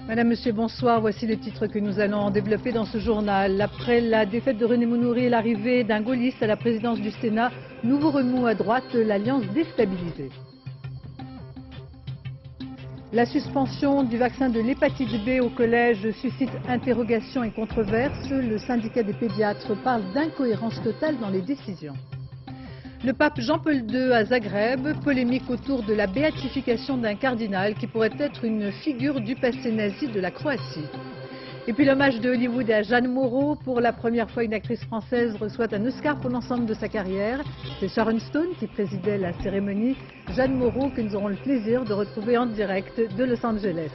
Madame, Monsieur, bonsoir. Voici les titres que nous allons développer dans ce journal. Après la défaite de René Monory et l'arrivée d'un gaulliste à la présidence du Sénat, nouveau remous à droite, l'alliance déstabilisée. La suspension du vaccin de l'hépatite B au collège suscite interrogations et controverses. Le syndicat des pédiatres parle d'incohérence totale dans les décisions. Le pape Jean-Paul II à Zagreb, polémique autour de la béatification d'un cardinal qui pourrait être une figure du passé nazi de la Croatie. Et puis l'hommage de Hollywood à Jeanne Moreau. Pour la première fois, une actrice française reçoit un Oscar pour l'ensemble de sa carrière. C'est Sharon Stone qui présidait la cérémonie. Jeanne Moreau que nous aurons le plaisir de retrouver en direct de Los Angeles.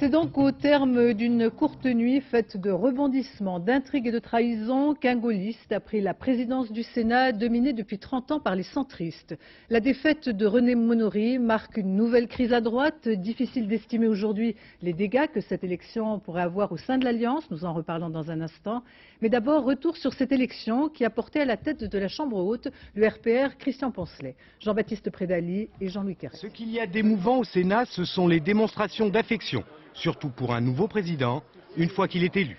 C'est donc au terme d'une courte nuit faite de rebondissements, d'intrigues et de trahisons qu'un gaulliste a pris la présidence du Sénat, dominé depuis 30 ans par les centristes. La défaite de René Monory marque une nouvelle crise à droite. Difficile d'estimer aujourd'hui les dégâts que cette élection pourrait avoir au sein de l'Alliance. Nous en reparlons dans un instant. Mais d'abord, retour sur cette élection qui a porté à la tête de la Chambre haute le RPR Christian Poncelet, Jean-Baptiste Prédaly et Jean-Louis Carré. Ce qu'il y a d'émouvant au Sénat, ce sont les démonstrations d'affection. Surtout pour un nouveau président, une fois qu'il est élu.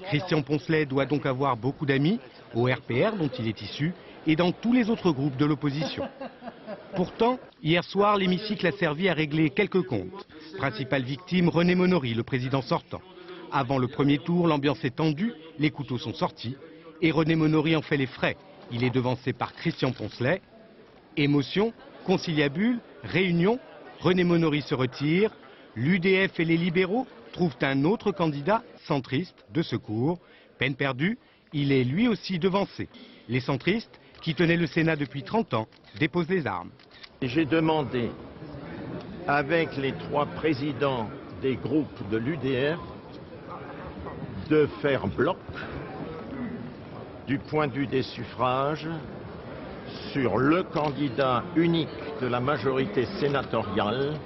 Christian Poncelet doit donc avoir beaucoup d'amis, au RPR dont il est issu, et dans tous les autres groupes de l'opposition. Pourtant, hier soir, l'hémicycle a servi à régler quelques comptes. Principale victime, René Monory, le président sortant. Avant le premier tour, l'ambiance est tendue, les couteaux sont sortis, et René Monory en fait les frais. Il est devancé par Christian Poncelet. Émotion, conciliabule, réunion, René Monory se retire. L'UDF et les libéraux trouvent un autre candidat centriste de secours. Peine perdue, il est lui aussi devancé. Les centristes, qui tenaient le Sénat depuis 30 ans, déposent les armes. J'ai demandé, avec les 3 présidents des groupes de l'UDF, de faire bloc du point de vue des suffrages sur le candidat unique de la majorité sénatoriale,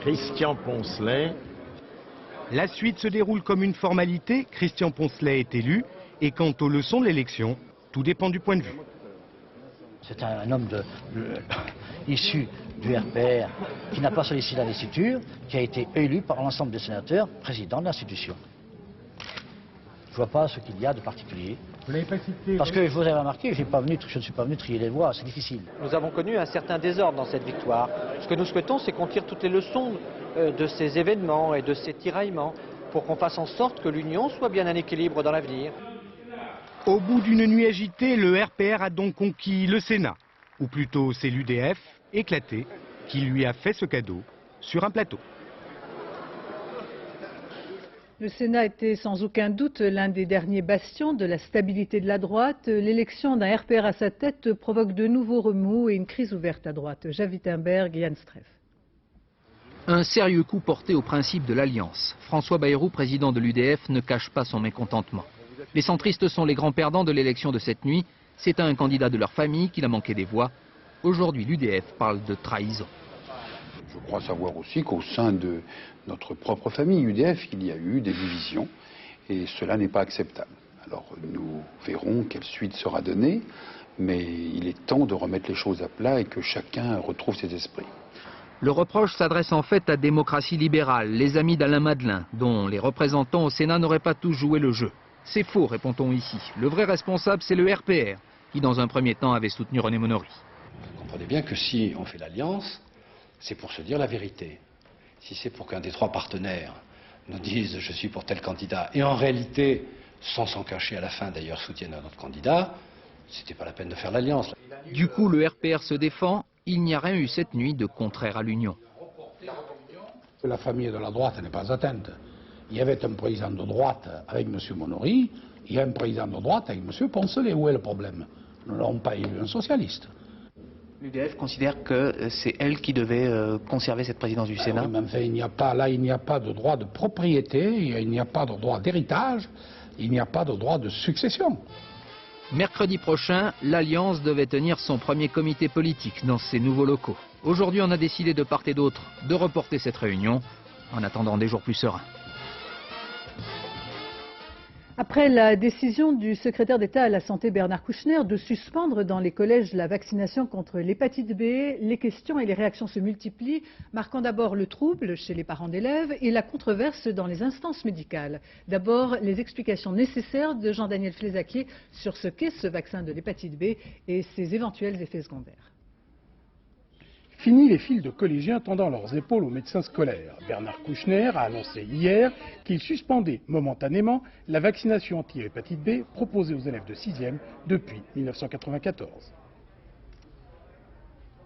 Christian Poncelet. La suite se déroule comme une formalité. Christian Poncelet est élu. Et quant aux leçons de l'élection, tout dépend du point de vue. C'est un homme issu du RPR qui n'a pas sollicité l'investiture, qui a été élu par l'ensemble des sénateurs, président de l'institution. Je ne vois pas ce qu'il y a de particulier. Vous l'avez pas cité. Parce que vous avez remarqué, je ne suis pas venu trier les voix, c'est difficile. Nous avons connu un certain désordre dans cette victoire. Ce que nous souhaitons, c'est qu'on tire toutes les leçons de ces événements et de ces tiraillements pour qu'on fasse en sorte que l'Union soit bien un équilibre dans l'avenir. Au bout d'une nuit agitée, le RPR a donc conquis le Sénat. Ou plutôt, c'est l'UDF, éclaté, qui lui a fait ce cadeau sur un plateau. Le Sénat était sans aucun doute l'un des derniers bastions de la stabilité de la droite. L'élection d'un RPR à sa tête provoque de nouveaux remous et une crise ouverte à droite. Javier Wittenberg, Yann Streff. Un sérieux coup porté au principe de l'Alliance. François Bayrou, président de l'UDF, ne cache pas son mécontentement. Les centristes sont les grands perdants de l'élection de cette nuit. C'est à un candidat de leur famille qu'il a manqué des voix. Aujourd'hui, l'UDF parle de trahison. Je crois savoir aussi qu'au sein de notre propre famille UDF, il y a eu des divisions et cela n'est pas acceptable. Alors nous verrons quelle suite sera donnée, mais il est temps de remettre les choses à plat et que chacun retrouve ses esprits. Le reproche s'adresse en fait à Démocratie libérale, les amis d'Alain Madelin, dont les représentants au Sénat n'auraient pas tous joué le jeu. C'est faux, répond-on ici. Le vrai responsable, c'est le RPR, qui dans un premier temps avait soutenu René Monory. Vous comprenez bien que si on fait l'alliance, c'est pour se dire la vérité. Si c'est pour qu'un des 3 partenaires nous dise « je suis pour tel candidat » et en réalité, sans s'en cacher à la fin d'ailleurs, soutiennent un autre candidat, c'était pas la peine de faire l'alliance. Du coup, le RPR se défend. Il n'y a rien eu cette nuit de contraire à l'Union. La famille de la droite n'est pas atteinte. Il y avait un président de droite avec M. Monory, il y a un président de droite avec M. Poncelet. Où est le problème? Nous n'avons pas élu un socialiste. L'UDF considère que c'est elle qui devait conserver cette présidence du Sénat. Oui, mais enfin, il n'y a pas de droit de propriété, il n'y a pas de droit d'héritage, il n'y a pas de droit de succession. Mercredi prochain, l'Alliance devait tenir son premier comité politique dans ses nouveaux locaux. Aujourd'hui, on a décidé de part et d'autre de reporter cette réunion en attendant des jours plus sereins. Après la décision du secrétaire d'État à la Santé Bernard Kouchner de suspendre dans les collèges la vaccination contre l'hépatite B, les questions et les réactions se multiplient, marquant d'abord le trouble chez les parents d'élèves et la controverse dans les instances médicales. D'abord, les explications nécessaires de Jean-Daniel Flezaquier sur ce qu'est ce vaccin de l'hépatite B et ses éventuels effets secondaires. Fini les files de collégiens tendant leurs épaules aux médecins scolaires. Bernard Kouchner a annoncé hier qu'il suspendait momentanément la vaccination anti-hépatite B proposée aux élèves de 6e depuis 1994.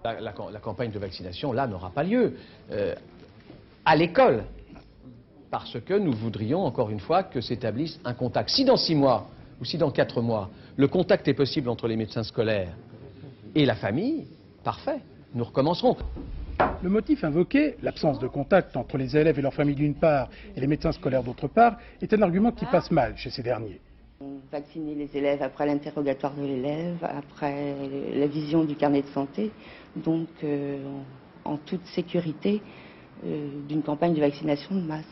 La campagne de vaccination, là, n'aura pas lieu à l'école, parce que nous voudrions, encore une fois, que s'établisse un contact. Si dans 6 mois ou si dans 4 mois, le contact est possible entre les médecins scolaires et la famille, parfait. Nous recommencerons. Le motif invoqué, l'absence de contact entre les élèves et leurs familles d'une part et les médecins scolaires d'autre part, est un argument qui passe mal chez ces derniers. Vacciner les élèves après l'interrogatoire de l'élève, après la vision du carnet de santé, donc en toute sécurité d'une campagne de vaccination de masse.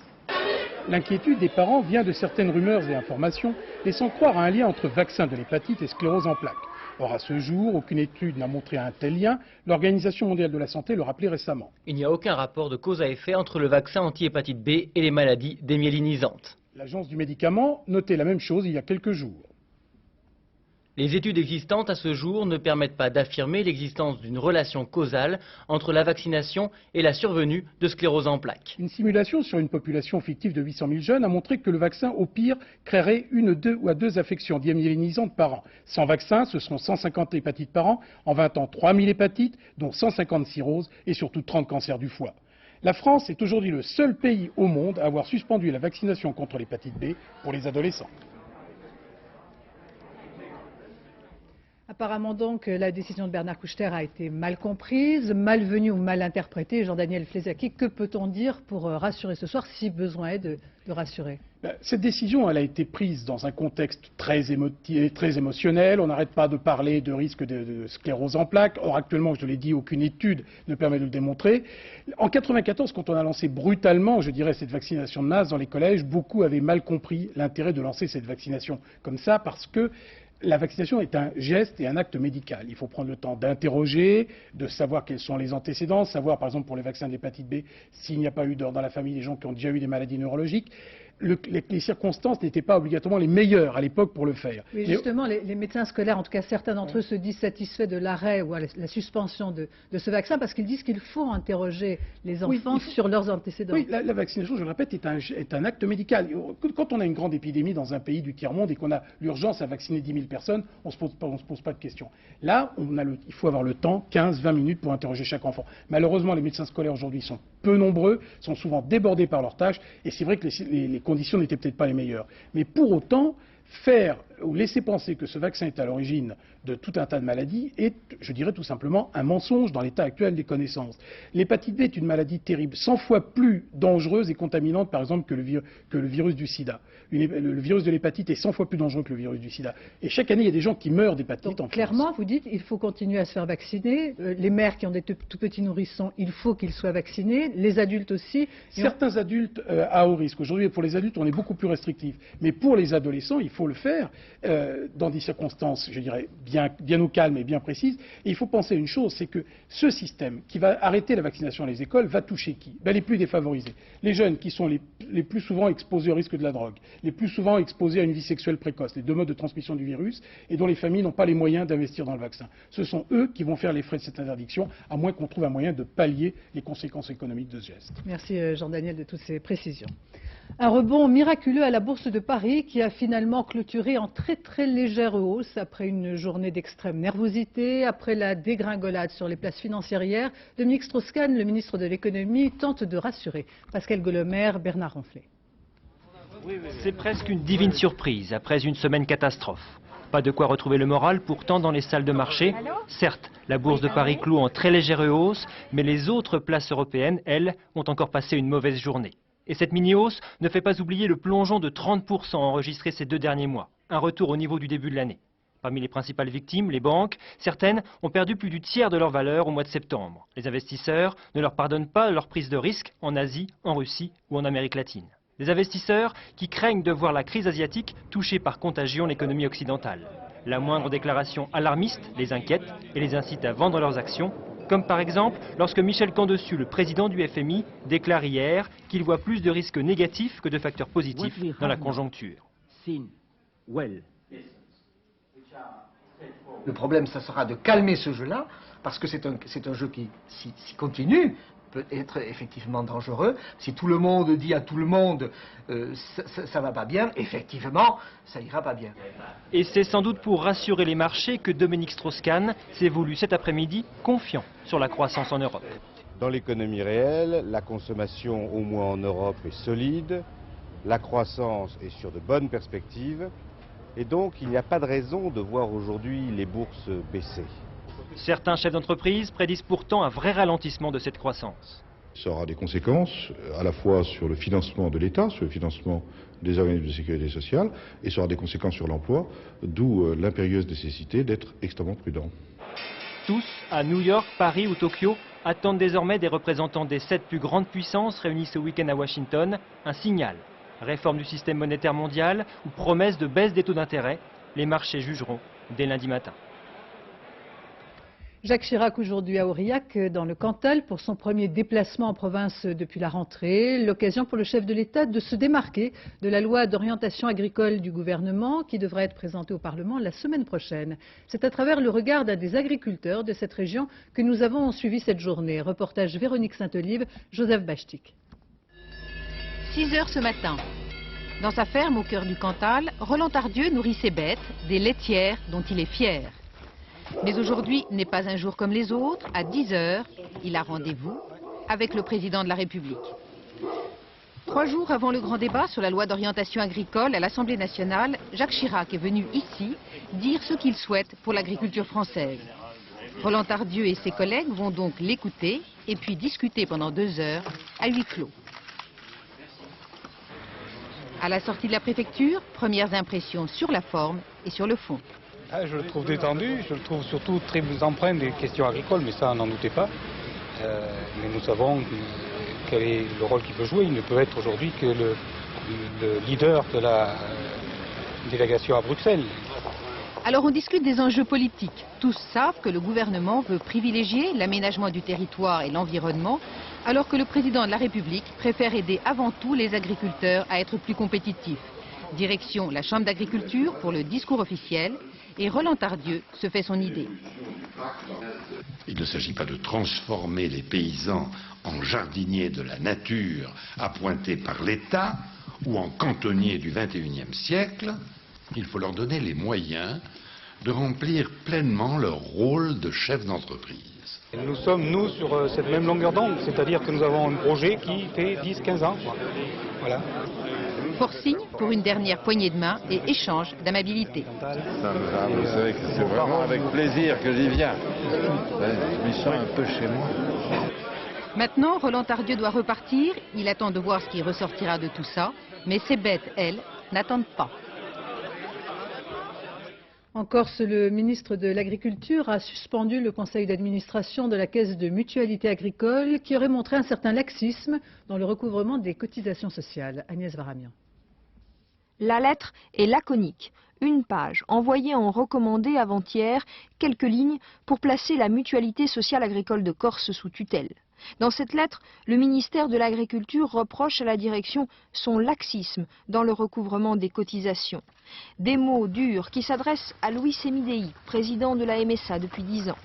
L'inquiétude des parents vient de certaines rumeurs et informations laissant croire à un lien entre vaccin de l'hépatite et sclérose en plaques. Or, à ce jour, aucune étude n'a montré un tel lien. L'Organisation mondiale de la santé le rappelait récemment. Il n'y a aucun rapport de cause à effet entre le vaccin anti-hépatite B et les maladies démyélinisantes. L'Agence du médicament notait la même chose il y a quelques jours. Les études existantes à ce jour ne permettent pas d'affirmer l'existence d'une relation causale entre la vaccination et la survenue de sclérose en plaques. Une simulation sur une population fictive de 800 000 jeunes a montré que le vaccin, au pire, créerait 1, 2 ou 2 affections démyélinisantes par an. Sans vaccin, ce seront 150 hépatites par an. En 20 ans, 3000 hépatites, dont 150 cirrhoses et surtout 30 cancers du foie. La France est aujourd'hui le seul pays au monde à avoir suspendu la vaccination contre l'hépatite B pour les adolescents. Apparemment donc, la décision de Bernard Kouchner a été mal comprise, malvenue ou mal interprétée. Jean-Daniel Flezaquier, que peut-on dire pour rassurer ce soir, si besoin est de rassurer? Cette décision, elle a été prise dans un contexte très émotionnel. On n'arrête pas de parler de risque de sclérose en plaques. Or, actuellement, je l'ai dit, aucune étude ne permet de le démontrer. En 1994, quand on a lancé brutalement, je dirais, cette vaccination de masse dans les collèges, beaucoup avaient mal compris l'intérêt de lancer cette vaccination comme ça, parce que la vaccination est un geste et un acte médical. Il faut prendre le temps d'interroger, de savoir quels sont les antécédents, savoir par exemple pour les vaccins d'hépatite B, s'il n'y a pas eu dans la famille des gens qui ont déjà eu des maladies neurologiques. Les circonstances n'étaient pas obligatoirement les meilleures à l'époque pour le faire. Oui, justement, les médecins scolaires, en tout cas certains d'entre eux, se disent satisfaits de l'arrêt ou la suspension de ce vaccin parce qu'ils disent qu'il faut interroger les enfants sur leurs antécédents. Oui, la vaccination, je le répète, est un acte médical. Quand on a une grande épidémie dans un pays du tiers-monde et qu'on a l'urgence à vacciner 10 000 personnes, on ne se pose pas de questions. Là, il faut avoir le temps, 15-20 minutes pour interroger chaque enfant. Malheureusement, les médecins scolaires aujourd'hui sont peu nombreux, sont souvent débordés par leurs tâches, et c'est vrai que les conditions n'étaient peut-être pas les meilleures. Mais pour autant, faire ou laisser penser que ce vaccin est à l'origine de tout un tas de maladies est, je dirais tout simplement, un mensonge dans l'état actuel des connaissances. L'hépatite B est une maladie terrible, 100 fois plus dangereuse et contaminante, par exemple, que le virus du sida. Le virus de l'hépatite est 100 fois plus dangereux que le virus du sida. Et chaque année, il y a des gens qui meurent d'hépatite en France. Clairement, vous dites il faut continuer à se faire vacciner. Les mères qui ont des tout petits nourrissons, il faut qu'ils soient vaccinés. Les adultes aussi. Certains adultes à haut risque. Aujourd'hui, pour les adultes, on est beaucoup plus restrictif. Mais pour les adolescents, il faut le faire dans des circonstances, je dirais, bien au calme et bien précises. Et il faut penser à une chose, c'est que ce système qui va arrêter la vaccination dans les écoles va toucher qui? Les plus défavorisés. Les jeunes qui sont les plus souvent exposés au risque de la drogue, les plus souvent exposés à une vie sexuelle précoce, les 2 modes de transmission du virus, et dont les familles n'ont pas les moyens d'investir dans le vaccin. Ce sont eux qui vont faire les frais de cette interdiction, à moins qu'on trouve un moyen de pallier les conséquences économiques de ce geste. Merci Jean-Daniel de toutes ces précisions. Un rebond miraculeux à la Bourse de Paris qui a finalement clôturé en très légère hausse après une journée d'extrême nervosité, après la dégringolade sur les places financières hier. Dominique Strauss-Kahn, le ministre de l'économie, tente de rassurer. Pascal Golomer, Bernard Ronflet. C'est presque une divine surprise après une semaine catastrophe. Pas de quoi retrouver le moral pourtant dans les salles de marché. Certes, la Bourse de Paris cloue en très légère hausse, mais les autres places européennes, elles, ont encore passé une mauvaise journée. Et cette mini-hausse ne fait pas oublier le plongeon de 30% enregistré ces 2 derniers mois, un retour au niveau du début de l'année. Parmi les principales victimes, les banques, certaines ont perdu plus du tiers de leur valeur au mois de septembre. Les investisseurs ne leur pardonnent pas leur prise de risque en Asie, en Russie ou en Amérique latine. Des investisseurs qui craignent de voir la crise asiatique toucher par contagion l'économie occidentale. La moindre déclaration alarmiste les inquiète et les incite à vendre leurs actions, comme par exemple lorsque Michel Candessu, le président du FMI, déclare hier qu'il voit plus de risques négatifs que de facteurs positifs dans la conjoncture. Le problème, ça sera de calmer ce jeu-là, parce que c'est un jeu qui, s'il continue, peut être effectivement dangereux. Si tout le monde dit à tout le monde ça va pas bien, effectivement, ça ira pas bien. Et c'est sans doute pour rassurer les marchés que Dominique Strauss-Kahn s'est voulu cet après-midi confiant sur la croissance en Europe. Dans l'économie réelle, la consommation, au moins en Europe, est solide, la croissance est sur de bonnes perspectives, et donc il n'y a pas de raison de voir aujourd'hui les bourses baisser. Certains chefs d'entreprise prédisent pourtant un vrai ralentissement de cette croissance. Ça aura des conséquences à la fois sur le financement de l'État, sur le financement des organismes de sécurité sociale, et ça aura des conséquences sur l'emploi, d'où l'impérieuse nécessité d'être extrêmement prudent. Tous, à New York, Paris ou Tokyo, attendent désormais des représentants des 7 plus grandes puissances réunies ce week-end à Washington un signal. Réforme du système monétaire mondial ou promesse de baisse des taux d'intérêt, les marchés jugeront dès lundi matin. Jacques Chirac aujourd'hui à Aurillac, dans le Cantal, pour son premier déplacement en province depuis la rentrée. L'occasion pour le chef de l'État de se démarquer de la loi d'orientation agricole du gouvernement qui devrait être présentée au Parlement la semaine prochaine. C'est à travers le regard d'un des agriculteurs de cette région que nous avons suivi cette journée. Reportage Véronique Saint-Olive, Joseph Bachtik. 6 heures ce matin. Dans sa ferme au cœur du Cantal, Roland Tardieu nourrit ses bêtes, des laitières dont il est fier. Mais aujourd'hui n'est pas un jour comme les autres. À 10 heures, il a rendez-vous avec le président de la République. 3 jours avant le grand débat sur la loi d'orientation agricole à l'Assemblée nationale, Jacques Chirac est venu ici dire ce qu'il souhaite pour l'agriculture française. Roland Tardieu et ses collègues vont donc l'écouter et puis discuter pendant 2 heures à huis clos. À la sortie de la préfecture, premières impressions sur la forme et sur le fond. Je le trouve détendu, je le trouve surtout très empreint des questions agricoles, mais ça, n'en doutez pas. Mais nous savons quel est le rôle qu'il peut jouer. Il ne peut être aujourd'hui que le leader de la délégation à Bruxelles. Alors on discute des enjeux politiques. Tous savent que le gouvernement veut privilégier l'aménagement du territoire et l'environnement, alors que le président de la République préfère aider avant tout les agriculteurs à être plus compétitifs. Direction la Chambre d'agriculture pour le discours officiel, et Roland Tardieu se fait son idée. Il ne s'agit pas de transformer les paysans en jardiniers de la nature appointés par l'État ou en cantonniers du XXIe siècle. Il faut leur donner les moyens de remplir pleinement leur rôle de chef d'entreprise. Nous sommes, nous, sur cette même longueur d'onde, c'est-à-dire que nous avons un projet qui fait 10-15 ans. Voilà. Forcing pour une dernière poignée de main et échange d'amabilité. Vous savez que c'est vraiment avec plaisir que j'y viens. Je me sens un peu chez moi. Maintenant, Roland Tardieu doit repartir. Il attend de voir ce qui ressortira de tout ça. Mais ses bêtes, elles, n'attendent pas. En Corse, le ministre de l'Agriculture a suspendu le conseil d'administration de la Caisse de mutualité agricole qui aurait montré un certain laxisme dans le recouvrement des cotisations sociales. Agnès Varamian. La lettre est laconique. Une page, envoyée en recommandé avant-hier, quelques lignes pour placer la mutualité sociale agricole de Corse sous tutelle. Dans cette lettre, le ministère de l'Agriculture reproche à la direction son laxisme dans le recouvrement des cotisations. Des mots durs qui s'adressent à Louis Semidei, président de la MSA depuis 10 ans.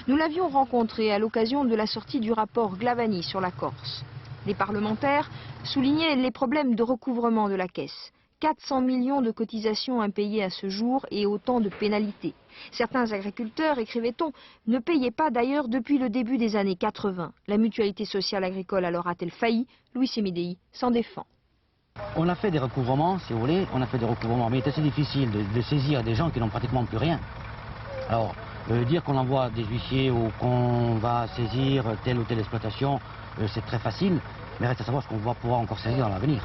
Nous l'avions rencontré à l'occasion de la sortie du rapport Glavani sur la Corse. Les parlementaires soulignaient les problèmes de recouvrement de la caisse. 400 millions de cotisations impayées à ce jour et autant de pénalités. Certains agriculteurs, écrivait-on, ne payaient pas d'ailleurs depuis le début des années 80. La mutualité sociale agricole alors a-t-elle failli? Louis Semidei s'en défend. On a fait des recouvrements, si vous voulez, on a fait des recouvrements, mais il est assez difficile de saisir des gens qui n'ont pratiquement plus rien. Alors, dire qu'on envoie des huissiers ou qu'on va saisir telle ou telle exploitation, c'est très facile, mais reste à savoir ce qu'on va pouvoir encore saisir dans l'avenir.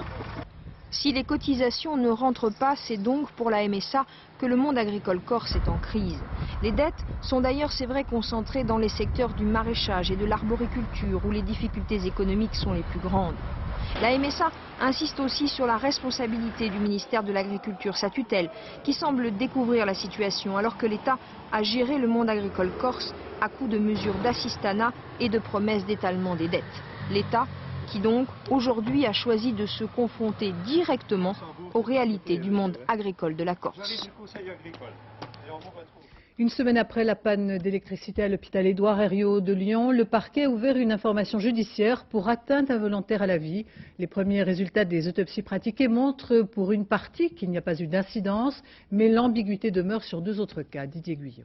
Si les cotisations ne rentrent pas, c'est donc pour la MSA que le monde agricole corse est en crise. Les dettes sont d'ailleurs, c'est vrai, concentrées dans les secteurs du maraîchage et de l'arboriculture où les difficultés économiques sont les plus grandes. La MSA insiste aussi sur la responsabilité du ministère de l'Agriculture, sa tutelle, qui semble découvrir la situation alors que l'État a géré le monde agricole corse à coups de mesures d'assistanat et de promesses d'étalement des dettes. L'État qui donc aujourd'hui a choisi de se confronter directement aux réalités du monde agricole de la Corse. Une semaine après la panne d'électricité à l'hôpital Édouard Herriot de Lyon, le parquet a ouvert une information judiciaire pour atteinte involontaire à la vie. Les premiers résultats des autopsies pratiquées montrent pour une partie qu'il n'y a pas eu d'incidence, mais l'ambiguïté demeure sur 2 autres cas. Didier Guyot.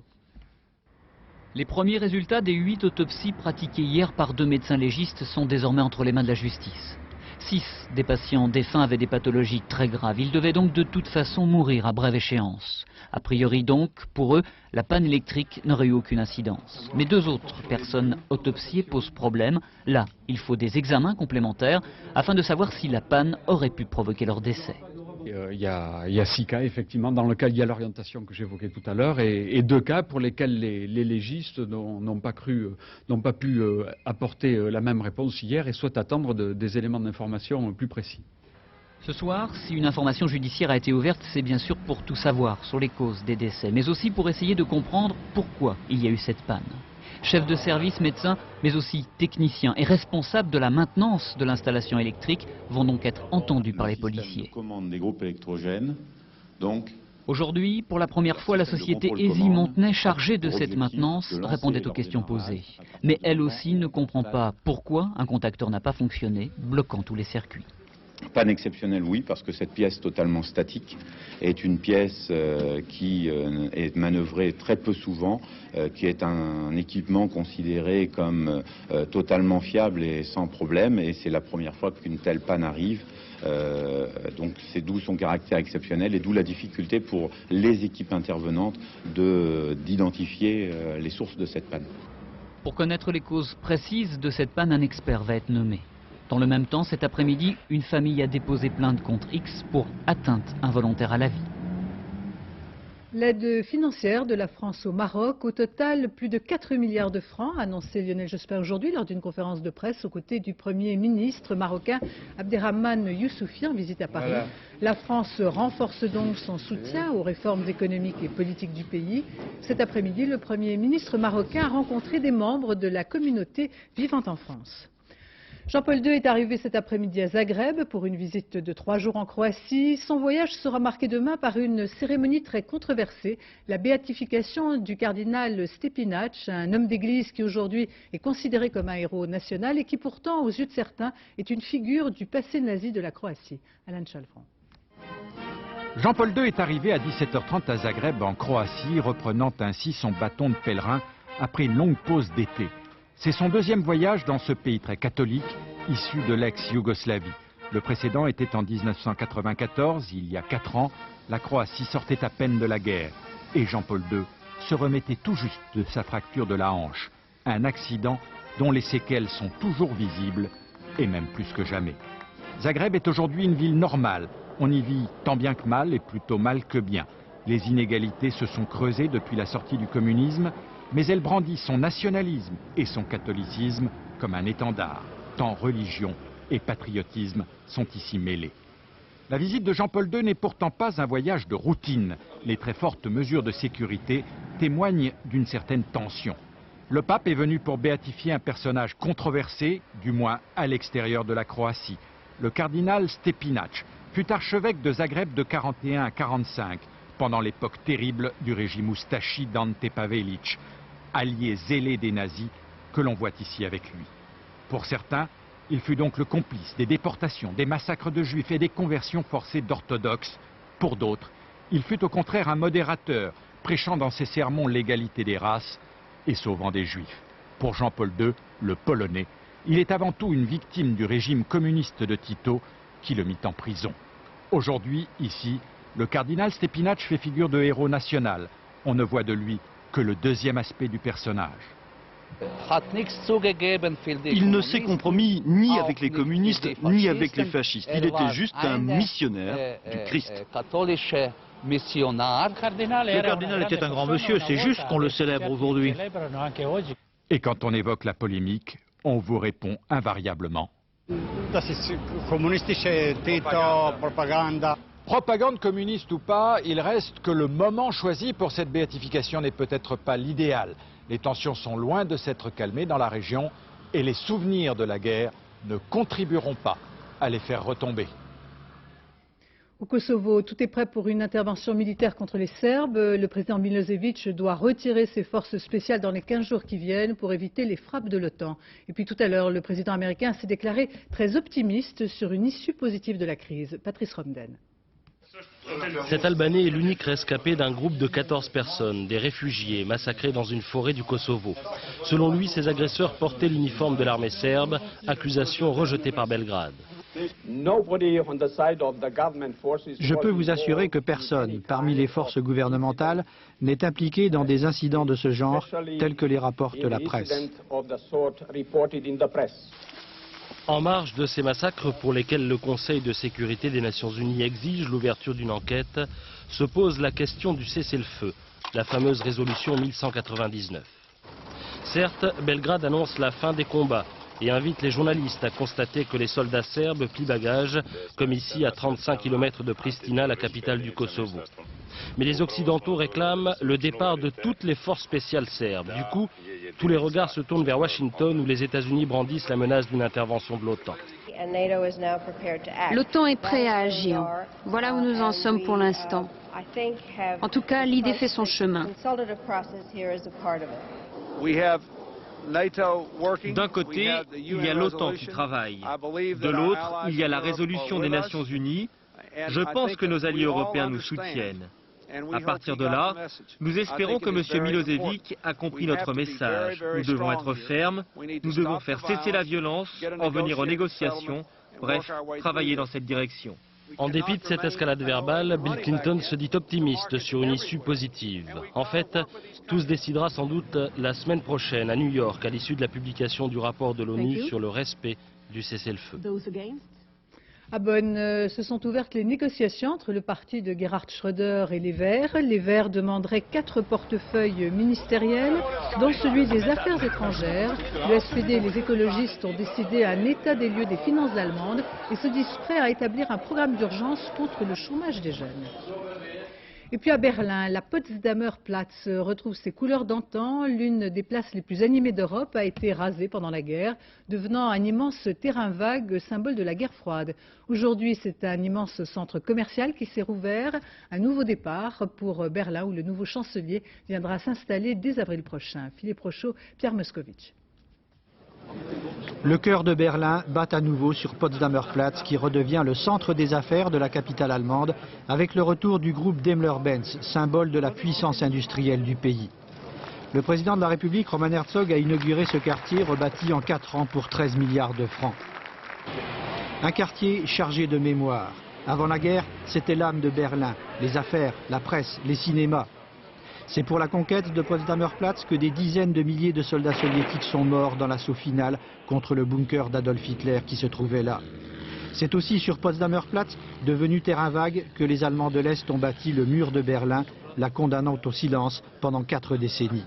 Les premiers résultats des 8 autopsies pratiquées hier par 2 médecins légistes sont désormais entre les mains de la justice. 6 des patients défunts avaient des pathologies très graves. Ils devaient donc de toute façon mourir à brève échéance. A priori donc, pour eux, la panne électrique n'aurait eu aucune incidence. Mais 2 autres personnes autopsiées posent problème. Là, il faut des examens complémentaires afin de savoir si la panne aurait pu provoquer leur décès. Il y a 6 cas, effectivement, dans lequel il y a l'orientation que j'évoquais tout à l'heure, et 2 cas pour lesquels les légistes n'ont pas pu apporter la même réponse hier et souhaitent attendre des éléments d'information plus précis. Ce soir, si une information judiciaire a été ouverte, c'est bien sûr pour tout savoir sur les causes des décès, mais aussi pour essayer de comprendre pourquoi il y a eu cette panne. Chefs de service, médecins, mais aussi techniciens et responsables de la maintenance de l'installation électrique vont donc être entendus par les policiers. Commande des groupes électrogènes, donc. Aujourd'hui, pour la première fois, la société Easy-Montenay, chargée de cette maintenance, répondait aux questions posées. Mais elle aussi ne comprend pas pourquoi un contacteur n'a pas fonctionné, bloquant tous les circuits. Panne exceptionnelle, oui, parce que cette pièce totalement statique est une pièce qui est manœuvrée très peu souvent, qui est un équipement considéré comme totalement fiable et sans problème, et c'est la première fois qu'une telle panne arrive. Donc c'est d'où son caractère exceptionnel et d'où la difficulté pour les équipes intervenantes d'identifier les sources de cette panne. Pour connaître les causes précises de cette panne, un expert va être nommé. Dans le même temps, cet après-midi, une famille a déposé plainte contre X pour atteinte involontaire à la vie. L'aide financière de la France au Maroc, au total plus de 4 milliards de francs, a annoncé Lionel Jospin aujourd'hui lors d'une conférence de presse aux côtés du Premier ministre marocain Abderrahmane Youssouffi en visite à Paris. Voilà. La France renforce donc son soutien aux réformes économiques et politiques du pays. Cet après-midi, le Premier ministre marocain a rencontré des membres de la communauté vivant en France. Jean-Paul II est arrivé cet après-midi à Zagreb pour une visite de 3 jours en Croatie. Son voyage sera marqué demain par une cérémonie très controversée, la béatification du cardinal Stepinac, un homme d'église qui aujourd'hui est considéré comme un héros national et qui pourtant, aux yeux de certains, est une figure du passé nazi de la Croatie. Alain Chalfran. Jean-Paul II est arrivé à 17h30 à Zagreb en Croatie, reprenant ainsi son bâton de pèlerin après une longue pause d'été. C'est son 2e voyage dans ce pays très catholique, issu de l'ex-Yougoslavie. Le précédent était en 1994, il y a 4 ans, la Croatie sortait à peine de la guerre. Et Jean-Paul II se remettait tout juste de sa fracture de la hanche. Un accident dont les séquelles sont toujours visibles, et même plus que jamais. Zagreb est aujourd'hui une ville normale. On y vit tant bien que mal, et plutôt mal que bien. Les inégalités se sont creusées depuis la sortie du communisme, mais elle brandit son nationalisme et son catholicisme comme un étendard. Tant religion et patriotisme sont ici mêlés. La visite de Jean-Paul II n'est pourtant pas un voyage de routine. Les très fortes mesures de sécurité témoignent d'une certaine tension. Le pape est venu pour béatifier un personnage controversé, du moins à l'extérieur de la Croatie. Le cardinal Stepinac fut archevêque de Zagreb de 41 à 45, pendant l'époque terrible du régime oustachi d'Ante Pavelić, allié zélé des nazis que l'on voit ici avec lui. Pour certains, il fut donc le complice des déportations, des massacres de juifs et des conversions forcées d'orthodoxes. Pour d'autres, il fut au contraire un modérateur, prêchant dans ses sermons l'égalité des races et sauvant des juifs. Pour Jean-Paul II, le Polonais, il est avant tout une victime du régime communiste de Tito qui le mit en prison. Aujourd'hui, ici, le cardinal Stepinac fait figure de héros national. On ne voit de lui que le 2e aspect du personnage. Il ne s'est compromis ni avec les communistes ni avec les fascistes. Il était juste un missionnaire du Christ. Le cardinal était un grand monsieur, c'est juste qu'on le célèbre aujourd'hui. Et quand on évoque la polémique, on vous répond invariablement. Propagande communiste ou pas, il reste que le moment choisi pour cette béatification n'est peut-être pas l'idéal. Les tensions sont loin de s'être calmées dans la région et les souvenirs de la guerre ne contribueront pas à les faire retomber. Au Kosovo, tout est prêt pour une intervention militaire contre les Serbes. Le président Milosevic doit retirer ses forces spéciales dans les 15 jours qui viennent pour éviter les frappes de l'OTAN. Et puis tout à l'heure, le président américain s'est déclaré très optimiste sur une issue positive de la crise. Patrice Romden. Cet Albanais est l'unique rescapé d'un groupe de 14 personnes, des réfugiés massacrés dans une forêt du Kosovo. Selon lui, ces agresseurs portaient l'uniforme de l'armée serbe, accusation rejetée par Belgrade. Je peux vous assurer que personne, parmi les forces gouvernementales, n'est impliqué dans des incidents de ce genre, tels que les rapporte la presse. En marge de ces massacres pour lesquels le Conseil de sécurité des Nations Unies exige l'ouverture d'une enquête, se pose la question du cessez-le-feu, la fameuse résolution 1199. Certes, Belgrade annonce la fin des combats et invite les journalistes à constater que les soldats serbes plient bagages, comme ici à 35 km de Pristina, la capitale du Kosovo. Mais les Occidentaux réclament le départ de toutes les forces spéciales serbes. Du coup, tous les regards se tournent vers Washington où les États-Unis brandissent la menace d'une intervention de l'OTAN. L'OTAN est prêt à agir. Voilà où nous en sommes pour l'instant. En tout cas, l'idée fait son chemin. D'un côté, il y a l'OTAN qui travaille. De l'autre, il y a la résolution des Nations Unies. Je pense que nos alliés européens nous soutiennent. À partir de là, nous espérons que M. Milosevic a compris notre message. Nous devons être fermes, nous devons faire cesser la violence, en venir aux négociations, bref, travailler dans cette direction. En dépit de cette escalade verbale, Bill Clinton se dit optimiste sur une issue positive. En fait, tout se décidera sans doute la semaine prochaine à New York, à l'issue de la publication du rapport de l'ONU sur le respect du cessez-le-feu. À Bonn se sont ouvertes les négociations entre le parti de Gerhard Schröder et les Verts. Les Verts demanderaient 4 portefeuilles ministériels, dont celui des affaires étrangères. Le SPD et les écologistes ont décidé un état des lieux des finances allemandes et se disent prêts à établir un programme d'urgence contre le chômage des jeunes. Et puis à Berlin, la Potsdamer Platz retrouve ses couleurs d'antan. L'une des places les plus animées d'Europe a été rasée pendant la guerre, devenant un immense terrain vague, symbole de la guerre froide. Aujourd'hui, c'est un immense centre commercial qui s'est rouvert. Un nouveau départ pour Berlin, où le nouveau chancelier viendra s'installer dès avril prochain. Philippe Rochaud, Pierre Moscovici. Le cœur de Berlin bat à nouveau sur Potsdamer Platz qui redevient le centre des affaires de la capitale allemande avec le retour du groupe Daimler-Benz, symbole de la puissance industrielle du pays. Le président de la République, Roman Herzog, a inauguré ce quartier rebâti en 4 ans pour 13 milliards de francs. Un quartier chargé de mémoire. Avant la guerre, c'était l'âme de Berlin, les affaires, la presse, les cinémas. C'est pour la conquête de Potsdamer Platz que des dizaines de milliers de soldats soviétiques sont morts dans l'assaut final contre le bunker d'Adolf Hitler qui se trouvait là. C'est aussi sur Potsdamer Platz, devenu terrain vague, que les Allemands de l'Est ont bâti le mur de Berlin, la condamnant au silence pendant 4 décennies.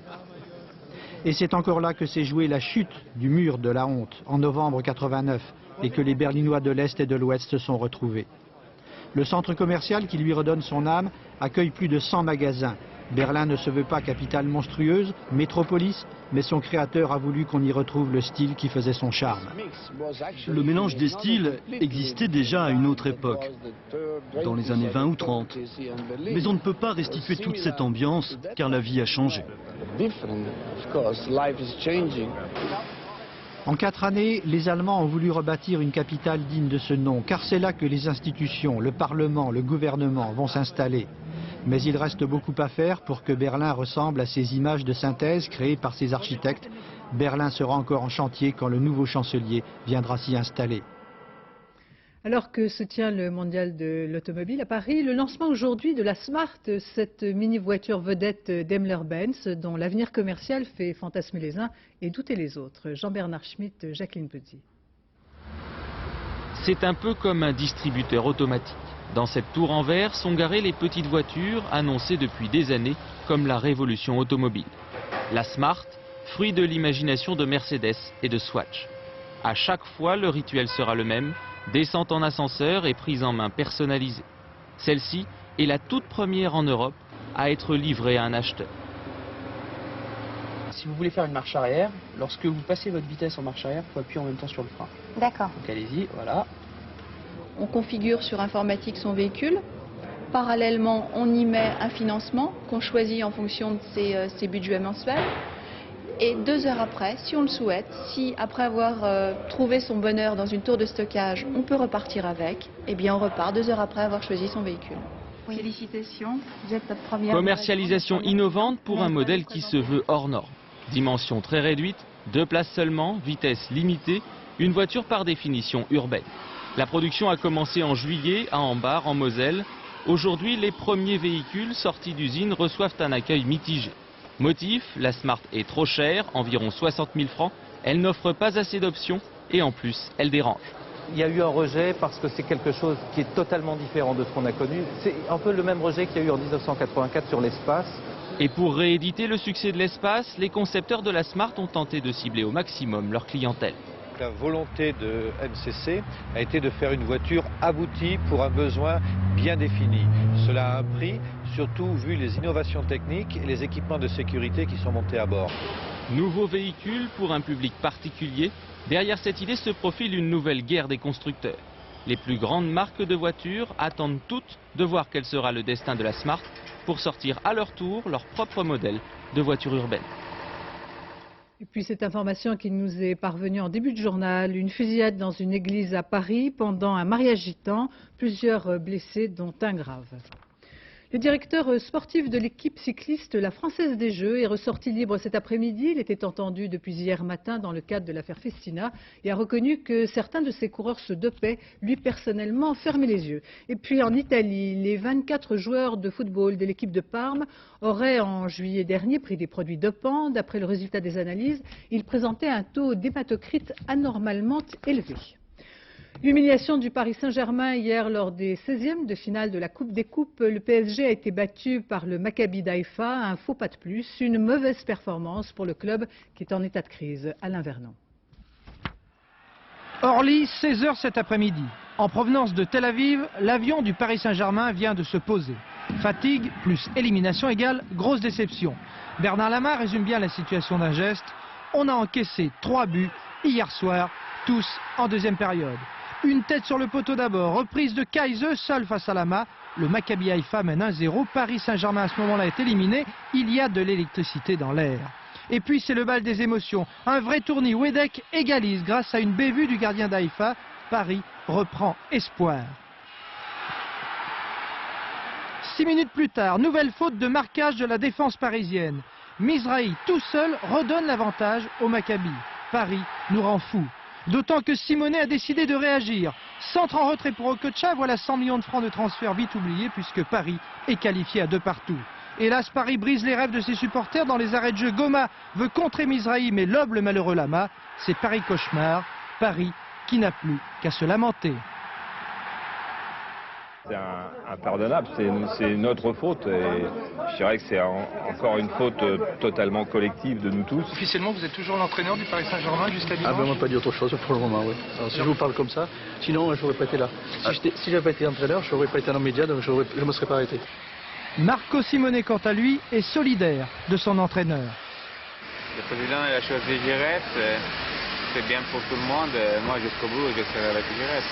Et c'est encore là que s'est jouée la chute du mur de la honte en novembre 89 et que les Berlinois de l'Est et de l'Ouest se sont retrouvés. Le centre commercial qui lui redonne son âme accueille plus de 100 magasins. Berlin ne se veut pas capitale monstrueuse, métropolis, mais son créateur a voulu qu'on y retrouve le style qui faisait son charme. Le mélange des styles existait déjà à une autre époque, dans les années 20 ou 30. Mais on ne peut pas restituer toute cette ambiance, car la vie a changé. En 4 années, les Allemands ont voulu rebâtir une capitale digne de ce nom, car c'est là que les institutions, le Parlement, le gouvernement vont s'installer. Mais il reste beaucoup à faire pour que Berlin ressemble à ces images de synthèse créées par ses architectes. Berlin sera encore en chantier quand le nouveau chancelier viendra s'y installer. Alors que se tient le mondial de l'automobile à Paris, le lancement aujourd'hui de la Smart, cette mini-voiture vedette Daimler-Benz dont l'avenir commercial fait fantasmer les uns et douter les autres. Jean-Bernard Schmitt, Jacqueline Petit. C'est un peu comme un distributeur automatique. Dans cette tour en verre sont garées les petites voitures annoncées depuis des années comme la révolution automobile. La Smart, fruit de l'imagination de Mercedes et de Swatch. À chaque fois, le rituel sera le même, descente en ascenseur et prise en main personnalisée. Celle-ci est la toute première en Europe à être livrée à un acheteur. Si vous voulez faire une marche arrière, lorsque vous passez votre vitesse en marche arrière, il faut appuyer en même temps sur le frein. D'accord. Donc allez-y, voilà. On configure sur informatique son véhicule. Parallèlement, on y met un financement qu'on choisit en fonction de ses budgets mensuels. Et 2 heures après, si on le souhaite, si après avoir trouvé son bonheur dans une tour de stockage, on peut repartir avec, eh bien on repart 2 heures après avoir choisi son véhicule. Oui. Félicitations, vous êtes notre première... Commercialisation innovante pour un modèle qui se veut hors norme. Dimension très réduite, 2 places seulement, vitesse limitée, une voiture par définition urbaine. La production a commencé en juillet à Ambach, en Moselle. Aujourd'hui, les premiers véhicules sortis d'usine reçoivent un accueil mitigé. Motif, la Smart est trop chère, environ 60 000 francs. Elle n'offre pas assez d'options et en plus, elle dérange. Il y a eu un rejet parce que c'est quelque chose qui est totalement différent de ce qu'on a connu. C'est un peu le même rejet qu'il y a eu en 1984 sur l'Espace. Et pour rééditer le succès de l'Espace, les concepteurs de la Smart ont tenté de cibler au maximum leur clientèle. La volonté de MCC a été de faire une voiture aboutie pour un besoin bien défini. Cela a un prix, surtout vu les innovations techniques et les équipements de sécurité qui sont montés à bord. Nouveau véhicule pour un public particulier. Derrière cette idée se profile une nouvelle guerre des constructeurs. Les plus grandes marques de voitures attendent toutes de voir quel sera le destin de la Smart pour sortir à leur tour leur propre modèle de voiture urbaine. Et puis cette information qui nous est parvenue en début de journal, une fusillade dans une église à Paris pendant un mariage gitan, plusieurs blessés dont un grave. Le directeur sportif de l'équipe cycliste La Française des Jeux est ressorti libre cet après-midi. Il était entendu depuis hier matin dans le cadre de l'affaire Festina et a reconnu que certains de ses coureurs se dopaient, lui personnellement fermait les yeux. Et puis en Italie, les 24 joueurs de football de l'équipe de Parme auraient en juillet dernier pris des produits dopants. D'après le résultat des analyses, ils présentaient un taux d'hématocrite anormalement élevé. L'humiliation du Paris Saint-Germain hier lors des 16e de finale de la Coupe des Coupes. Le PSG a été battu par le Maccabi d'Haïfa, un faux pas de plus, une mauvaise performance pour le club qui est en état de crise. Alain Vernon. Orly, 16h cet après-midi. En provenance de Tel Aviv, l'avion du Paris Saint-Germain vient de se poser. Fatigue plus élimination égale grosse déception. Bernard Lama résume bien la situation d'un geste. On a encaissé 3 buts hier soir, tous en deuxième période. Une tête sur le poteau d'abord, reprise de Kaise, seul face à Lama. Le Maccabi Haïfa mène 1-0. Paris Saint-Germain à ce moment-là est éliminé. Il y a de l'électricité dans l'air. Et puis c'est le bal des émotions. Un vrai tournis. Wedek égalise grâce à une bévue du gardien d'Haïfa. Paris reprend espoir. 6 minutes plus tard, nouvelle faute de marquage de la défense parisienne. Mizrahi tout seul redonne l'avantage au Maccabi. Paris nous rend fous. D'autant que Simonet a décidé de réagir. Centre en retrait pour Okocha, voilà 100 millions de francs de transfert vite oubliés puisque Paris est qualifié à 2 partout. Hélas, Paris brise les rêves de ses supporters dans les arrêts de jeu. Goma veut contrer Mizrahi mais lobe le malheureux Lama. C'est Paris cauchemar. Paris qui n'a plus qu'à se lamenter. C'est impardonnable, c'est notre faute et je dirais que c'est encore une faute totalement collective de nous tous. Officiellement, vous êtes toujours l'entraîneur du Paris Saint-Germain jusqu'à dimanche? Ah ben, on m'a pas dit autre chose pour le moment, oui. Alors, si je vous parle comme ça, sinon je n'aurais pas été là. Si j'avais pas été entraîneur, je n'aurais pas été dans les médias, donc je ne me serais pas arrêté. Marco Simonet, quant à lui, est solidaire de son entraîneur. Le président il a choisi Giresse, c'est bien pour tout le monde. Moi, jusqu'au bout, je serai avec Giresse.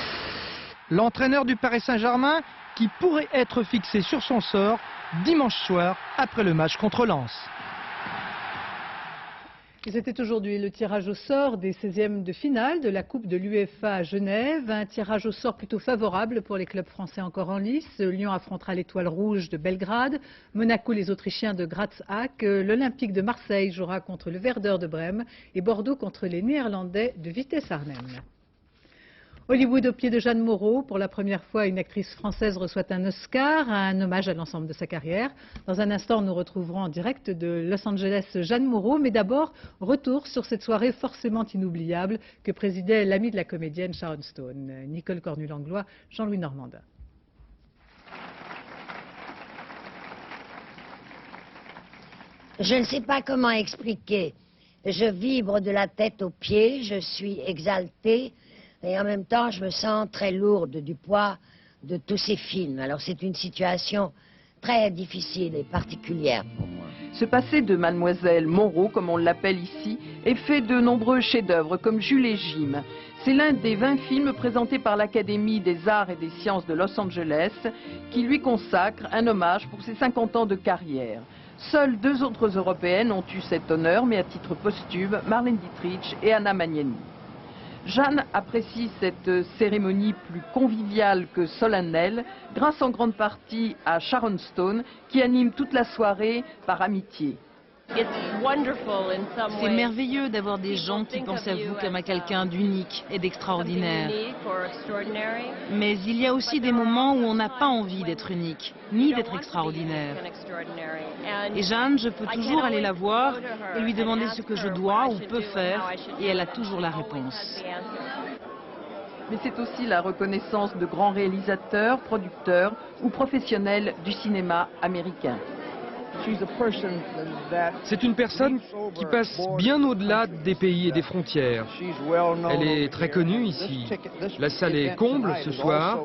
L'entraîneur du Paris Saint-Germain qui pourrait être fixé sur son sort dimanche soir après le match contre Lens. C'était aujourd'hui le tirage au sort des 16e de finale de la Coupe de l'UEFA à Genève. Un tirage au sort plutôt favorable pour les clubs français encore en lice. Lyon affrontera l'Étoile Rouge de Belgrade, Monaco les Autrichiens de Graz-Hack, l'Olympique de Marseille jouera contre le Werder de Brême et Bordeaux contre les Néerlandais de Vitesse Arnhem. Hollywood au pied de Jeanne Moreau. Pour la première fois, une actrice française reçoit un Oscar, un hommage à l'ensemble de sa carrière. Dans un instant, nous retrouverons en direct de Los Angeles Jeanne Moreau. Mais d'abord, retour sur cette soirée forcément inoubliable que présidait l'ami de la comédienne Sharon Stone. Nicole Cornu-Langlois, Jean-Louis Normandin. Je ne sais pas comment expliquer Je vibre de la tête aux pieds, je suis exaltée et en même temps je me sens très lourde du poids de tous ces films. Alors c'est une situation très difficile et particulière pour moi. Ce passé de Mademoiselle Monroe, comme on l'appelle ici, est fait de nombreux chefs-d'œuvre comme Jules et Jim. C'est l'un des 20 films présentés par l'Académie des Arts et des Sciences de Los Angeles qui lui consacre un hommage pour ses 50 ans de carrière. Seules 2 autres Européennes ont eu cet honneur, mais à titre posthume, Marlène Dietrich et Anna Magnani. Jeanne apprécie cette cérémonie plus conviviale que solennelle, grâce en grande partie à Sharon Stone, qui anime toute la soirée par amitié. C'est merveilleux d'avoir des gens qui pensent à vous comme à quelqu'un d'unique et d'extraordinaire. Mais il y a aussi des moments où on n'a pas envie d'être unique, ni d'être extraordinaire. Et Jeanne, je peux toujours aller la voir et lui demander ce que je dois ou peux faire, et elle a toujours la réponse. Mais c'est aussi la reconnaissance de grands réalisateurs, producteurs ou professionnels du cinéma américain. C'est une personne qui passe bien au-delà des pays et des frontières. Elle est très connue ici. La salle est comble ce soir.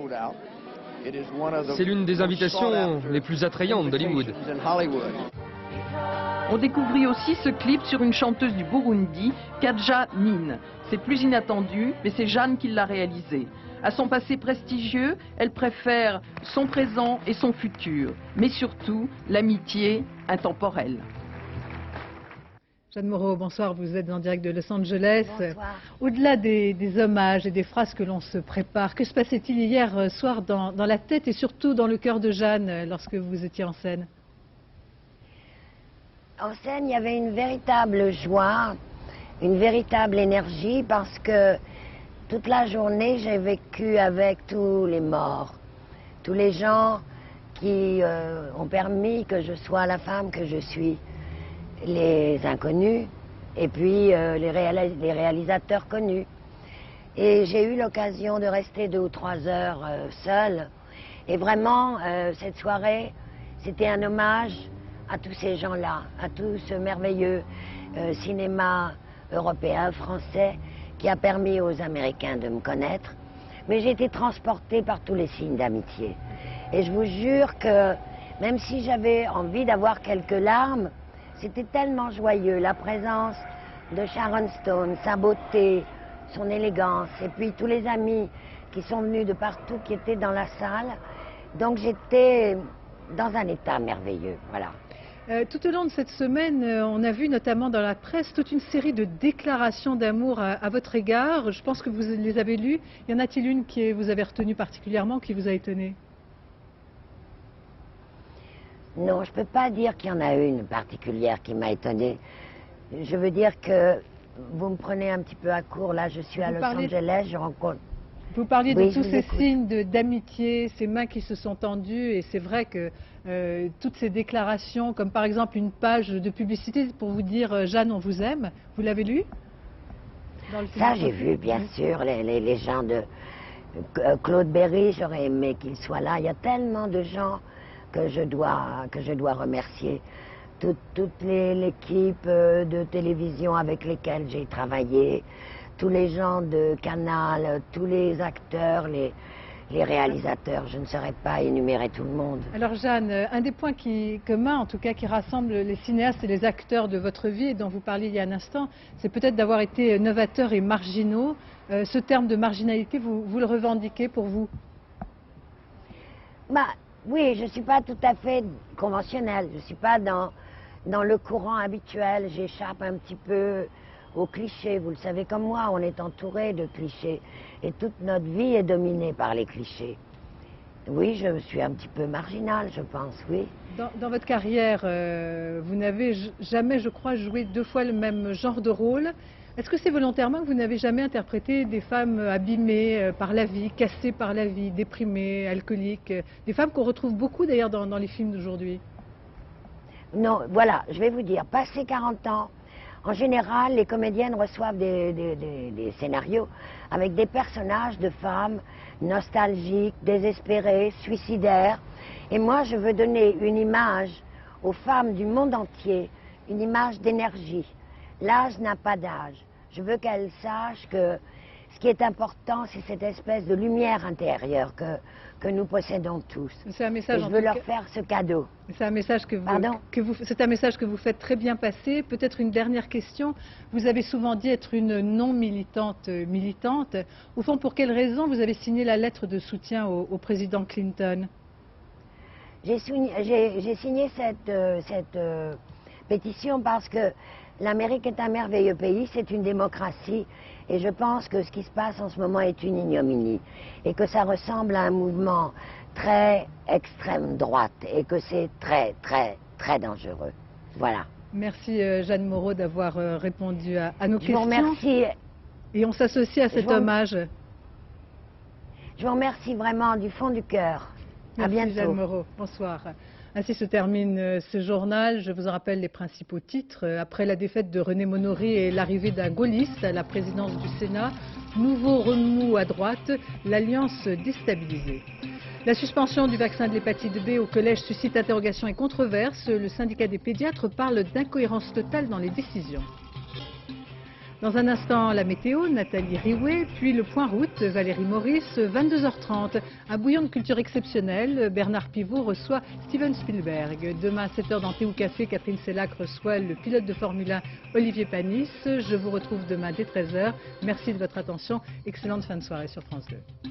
C'est l'une des invitations les plus attrayantes d'Hollywood. On découvrit aussi ce clip sur une chanteuse du Burundi, Kadja Nin. C'est plus inattendu, mais c'est Jeanne qui l'a réalisé. À son passé prestigieux, elle préfère son présent et son futur, mais surtout l'amitié intemporelle. Jeanne Moreau, bonsoir, vous êtes en direct de Los Angeles. Au-delà des hommages et des phrases que l'on se prépare, que se passait-il hier soir dans la tête et surtout dans le cœur de Jeanne lorsque vous étiez en scène? En scène, il y avait une véritable joie, une véritable énergie parce que toute la journée, j'ai vécu avec tous les morts, tous les gens qui ont permis que je sois la femme que je suis, les inconnus et puis les réalisateurs connus. Et j'ai eu l'occasion de rester 2 ou 3 heures seule. Et vraiment, cette soirée, c'était un hommage à tous ces gens-là, à tout ce merveilleux cinéma européen, français, qui a permis aux Américains de me connaître. Mais j'ai été transportée par tous les signes d'amitié. Et je vous jure que même si j'avais envie d'avoir quelques larmes, c'était tellement joyeux, la présence de Sharon Stone, sa beauté, son élégance, et puis tous les amis qui sont venus de partout, qui étaient dans la salle. Donc j'étais dans un état merveilleux, voilà. Tout au long de cette semaine, on a vu notamment dans la presse toute une série de déclarations d'amour à votre égard. Je pense que vous les avez lues. Y en a-t-il une qui vous avez retenue particulièrement, qui vous a étonné? Non, je ne peux pas dire qu'il y en a une particulière qui m'a étonnée. Je veux dire que vous me prenez un petit peu à court. Là, je suis à Los Angeles, je rencontre... Vous parliez de tous ces signes d'amitié, ces mains qui se sont tendues, et c'est vrai que toutes ces déclarations, comme par exemple une page de publicité pour vous dire « Jeanne, on vous aime », vous l'avez lu? Ça, j'ai vu, bien sûr, les gens de Claude Berry, j'aurais aimé qu'il soit là. Il y a tellement de gens que je dois remercier. Toute l'équipe de télévision avec lesquelles j'ai travaillé, tous les gens de Canal, tous les acteurs, les réalisateurs, je ne saurais pas énumérer tout le monde. Alors Jeanne, un des points communs, en tout cas, qui rassemble les cinéastes et les acteurs de votre vie, et dont vous parliez il y a un instant, c'est peut-être d'avoir été novateurs et marginaux. Ce terme de marginalité, vous le revendiquez pour vous? Bah, oui, je ne suis pas tout à fait conventionnelle, je ne suis pas dans le courant habituel, j'échappe un petit peu aux clichés. Vous le savez comme moi, on est entouré de clichés et toute notre vie est dominée par les clichés. Oui, je suis un petit peu marginale, je pense, oui. Dans votre carrière, vous n'avez jamais, je crois, joué 2 fois le même genre de rôle. Est-ce que c'est volontairement que vous n'avez jamais interprété des femmes abîmées par la vie, cassées par la vie, déprimées, alcooliques, des femmes qu'on retrouve beaucoup d'ailleurs dans les films d'aujourd'hui? Non, voilà, je vais vous dire, passé 40 ans, en général, les comédiennes reçoivent des scénarios avec des personnages de femmes nostalgiques, désespérées, suicidaires. Et moi, je veux donner une image aux femmes du monde entier, une image d'énergie, l'âge n'a pas d'âge. Je veux qu'elle sache que ce qui est important, c'est cette espèce de lumière intérieure que nous possédons tous. C'est un message, et je veux leur faire ce cadeau. C'est un message c'est un message que vous faites très bien passer. Peut-être une dernière question. Vous avez souvent dit être une non-militante militante. Au fond, pour quelle raison vous avez signé la lettre de soutien au président Clinton? J'ai signé cette pétition parce que l'Amérique est un merveilleux pays, c'est une démocratie et je pense que ce qui se passe en ce moment est une ignominie et que ça ressemble à un mouvement très extrême droite et que c'est très très très dangereux. Voilà. Merci Jeanne Moreau d'avoir répondu à nos questions. Je vous remercie. Et on s'associe à cet hommage. Je vous remercie vraiment du fond du cœur. Merci, à bientôt. Jeanne Moreau. Bonsoir. Ainsi se termine ce journal. Je vous en rappelle les principaux titres. Après la défaite de René Monory et l'arrivée d'un gaulliste à la présidence du Sénat, nouveau remous à droite, l'alliance déstabilisée. La suspension du vaccin de l'hépatite B au collège suscite interrogations et controverses. Le syndicat des pédiatres parle d'incohérence totale dans les décisions. Dans un instant, la météo, Nathalie Riouet, puis le point route, Valérie Maurice, 22h30. Un bouillon de culture exceptionnel, Bernard Pivot reçoit Steven Spielberg. Demain à 7h dans Thé ou Café, Catherine Sellac reçoit le pilote de Formule 1, Olivier Panis. Je vous retrouve demain dès 13h. Merci de votre attention. Excellente fin de soirée sur France 2.